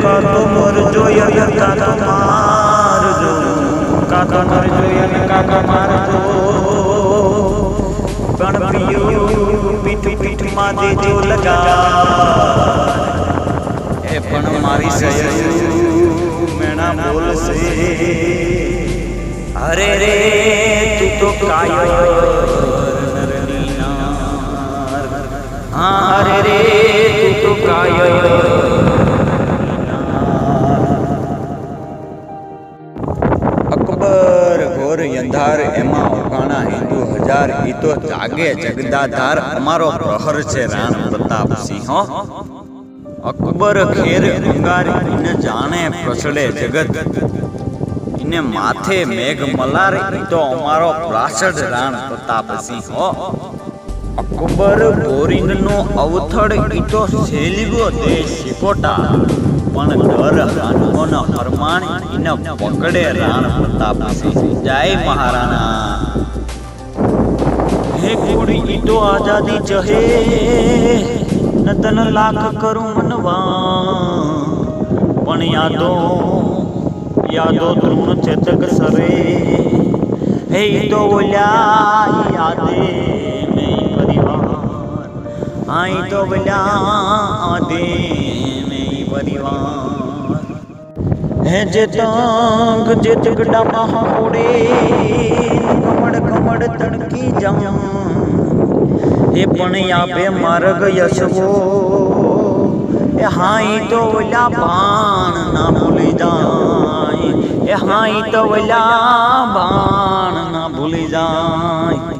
કાતો મરજો યા કાતો મારજો, કાતો મરજો યા કાતો મારજો. પણ પિયું પીઠ પીઠમાં દેજો લગા, એ પણ મારી સયું મેણા બોલશે. અરે રે તું તો કાયો નરલીનાર, હા અરે રે તું તો કાયો. અકબર ઘોર અંધાર એમાં ઓકાણા હિન્દુ હજાર, ઈ તો જાગે જગદાધાર, અમારો પ્રહર છે રાણ પ્રતાપસિંહ. અકબર ખેર અંગારી ઇને જાણે પ્રસડે જગત, ઇને માથે મેઘ મલાર, ઈ તો અમારો પ્રાસડ રાણ પ્રતાપસિંહ. અકબર બોરિંગનો અવથડ, ઈ તો સેલીગો દેશ સિકોટા, પણ ડર હાનકોનો ફરમાન ઇને પકડે રાણ પ્રતાપસિંહ. જય મહારાણા. હે કુડી ઈ તો આઝાદી ચહે, નતન લાખ કરું મનવા, પણ યાદો તૃણ ચેતક સરે. હે ઈ તો બોલ્યા યાદે મેં પરિવાર, હા ઈ તો બોલ્યા આદે મેં પરિવાર. હે જે તંગ જે જગડા મહાકોડે, કમળ કમળ તણકી જાઉં, એ પણ આપે માર્ગ યશવો. એ હાઈ તો ઓલા બાણ ના ભૂલી જાય, એ હાઈ તો ઓલા બાણ ના ભૂલી જાય.